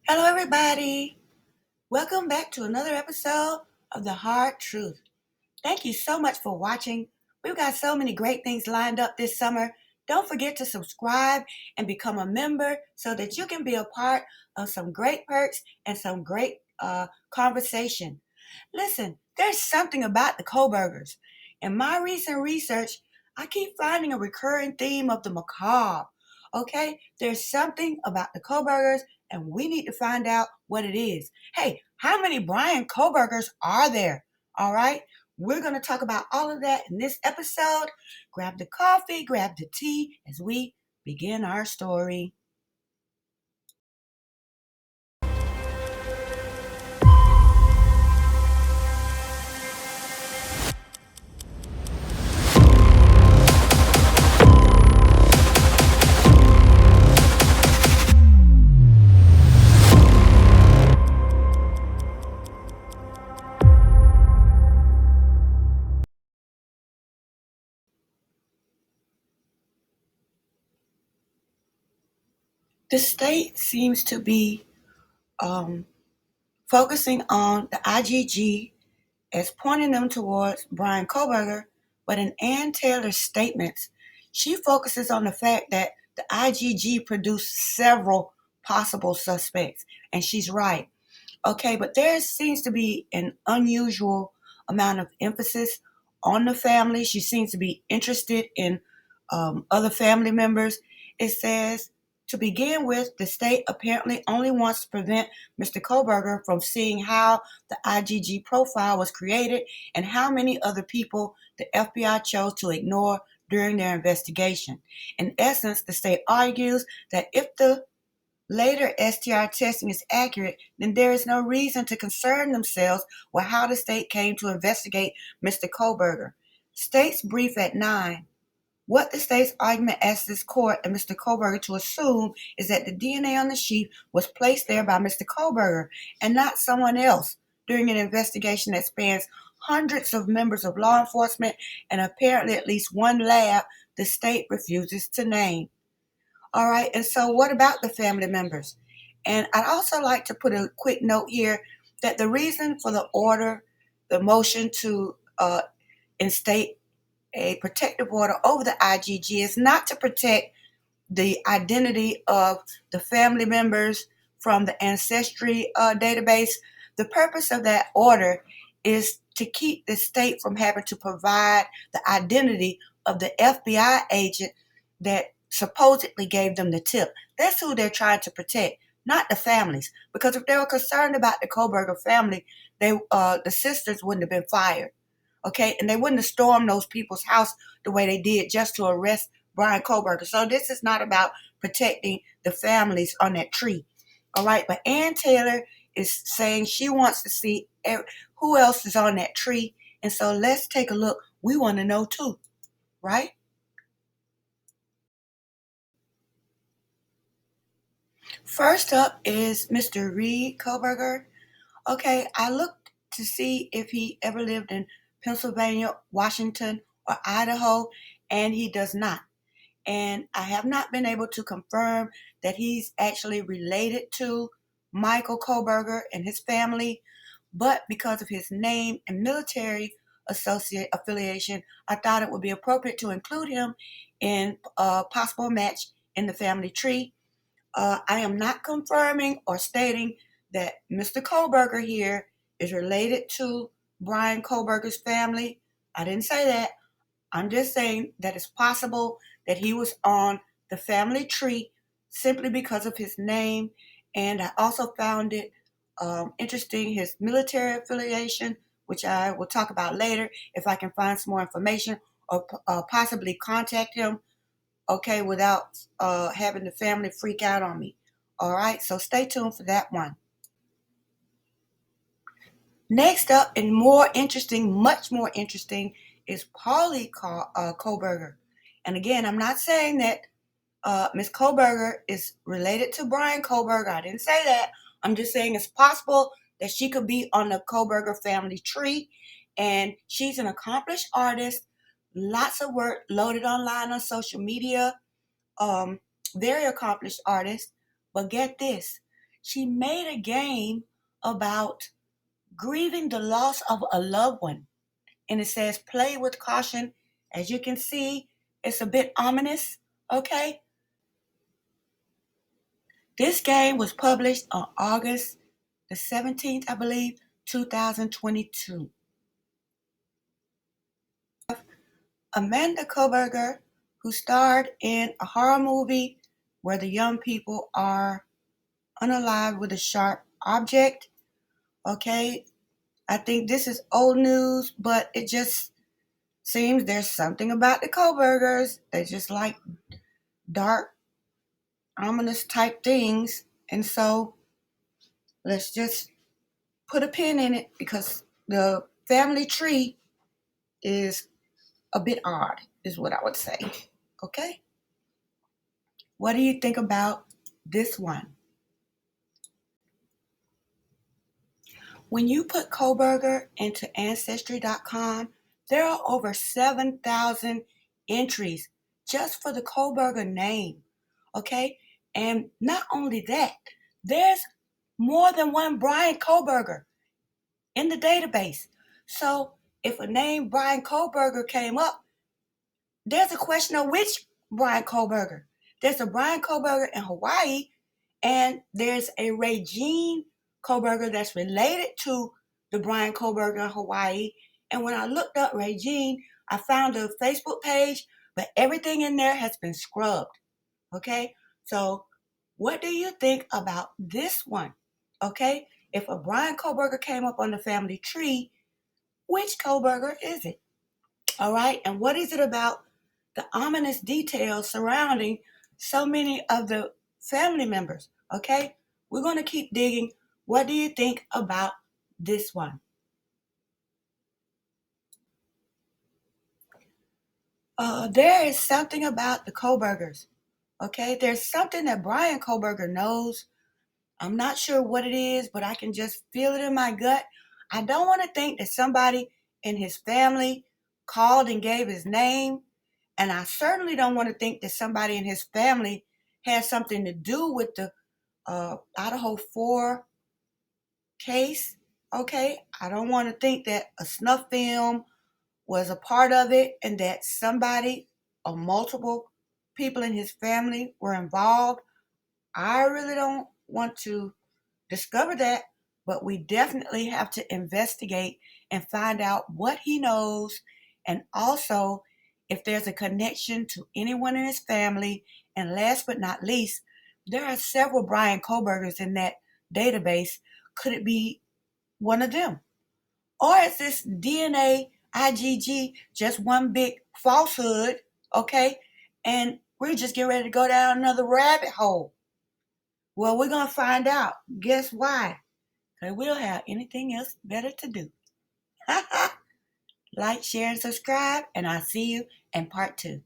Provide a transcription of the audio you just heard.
Hello, everybody. Welcome back to another episode of The Hard Truth. Thank you so much for watching. We've got so many great things lined up this summer. Don't forget to subscribe and become a member so that you can be a part of some great perks and some great conversation. Listen, there's something about the Kohbergers. In my recent research, I keep finding a recurring theme of the macabre. Okay, there's something about the Kohbergers, and we need to find out what it is. Hey, how many Brian Kohbergers are there? All right, we're going to talk about all of that in this episode. Grab the coffee, grab the tea as we begin our story. The state seems to be um, focusing on the IgG as pointing them towards Brian Coburger, but in Ann Taylor's statements, she focuses on the fact that the IgG produced several possible suspects, and she's right. Okay, but there seems to be an unusual amount of emphasis on the family. She seems to be interested in other family members. It says, to begin with, the state apparently only wants to prevent Mr. Kohberger from seeing how the IgG profile was created and how many other people the FBI chose to ignore during their investigation. In essence, the state argues that if the later STR testing is accurate, then there is no reason to concern themselves with how the state came to investigate Mr. Kohberger. State's brief at 9. What the state's argument asks this court and Mr. Kohberger to assume is that the DNA on the sheet was placed there by Mr. Kohberger and not someone else during an investigation that spans hundreds of members of law enforcement and apparently at least one lab the state refuses to name. All right, and so what about the family members? And I'd also like to put a quick note here that the reason for the order, the motion to instate a protective order over the IgG is not to protect the identity of the family members from the ancestry database. The purpose of that order is to keep the state from having to provide the identity of the FBI agent that supposedly gave them the tip. That's who they're trying to protect, not the families. Because if they were concerned about the Coburger family, the sisters wouldn't have been fired. Okay, and they wouldn't have stormed those people's house the way they did just to arrest Brian Coburger. So this is not about protecting the families on that tree. All right, but Ann Taylor is saying she wants to see who else is on that tree. And so let's take a look. We want to know too, right? First up is Mr. Reed Kohberger. Okay, I looked to see if he ever lived in Pennsylvania, Washington, or Idaho, and he does not. And I have not been able to confirm that he's actually related to Michael Kohberger and his family, but because of his name and military associate affiliation, I thought it would be appropriate to include him in a possible match in the family tree. I am not confirming or stating that Mr. Kohberger here is related to Brian Kohberger's family. I didn't say that. I'm just saying that it's possible that he was on the family tree simply because of his name. And I also found it interesting, his military affiliation, which I will talk about later if I can find some more information or possibly contact him, okay, without having the family freak out on me. All right, so stay tuned for that one. Next up, and more interesting, much more interesting, is Polly Kohberger. And again, I'm not saying that Miss Coburger is related to Brian Coburger. I didn't say that. I'm just saying it's possible that she could be on the Coburger family tree. And she's an accomplished artist, lots of work loaded online on social media, very accomplished artist. But get this, she made a game about grieving the loss of a loved one. And it says play with caution. As you can see, it's a bit ominous, okay? This game was published on August the 17th, I believe, 2022. Amanda Coburger, who starred in a horror movie where the young people are unalive with a sharp object. Okay, I think this is old news, but it just seems there's something about the Kohbergers. They just like dark, ominous type things. And so let's just put a pin in it because the family tree is a bit odd, is what I would say. Okay? What do you think about this one? When you put Kohberger into Ancestry.com, there are over 7,000 entries just for the Kohberger name. Okay? And not only that, there's more than one Brian Kohberger in the database. So if a name Brian Kohberger came up, there's a question of which Brian Kohberger. There's a Brian Kohberger in Hawaii, and there's a Regine Kohberger that's related to the Brian Kohberger in Hawaii. And when I looked up Regine, I found a Facebook page, but everything in there has been scrubbed. Okay? So what do you think about this one? Okay? If a Brian Kohberger came up on the family tree, which Kohberger is it? All right? And what is it about the ominous details surrounding so many of the family members? Okay? We're going to keep digging. What do you think about this one? There is something about the Kohbergers. Okay? There's something that Brian Kohberger knows. I'm not sure what it is, but I can just feel it in my gut. I don't want to think that somebody in his family called and gave his name. And I certainly don't want to think that somebody in his family has something to do with the Idaho 4 case. Okay. I don't want to think that a snuff film was a part of it and that somebody or multiple people in his family were involved. I really don't want to discover that, but we definitely have to investigate and find out what he knows, and also if there's a connection to anyone in his family. And last but not least, there are several Brian Kohbergers in that database. Could it be one of them? Or is this DNA IgG just one big falsehood? Okay, and we're just getting ready to go down another rabbit hole. Well, we're going to find out. Guess why? Because we don't have anything else better to do. Like, share, and subscribe, and I'll see you in part 2.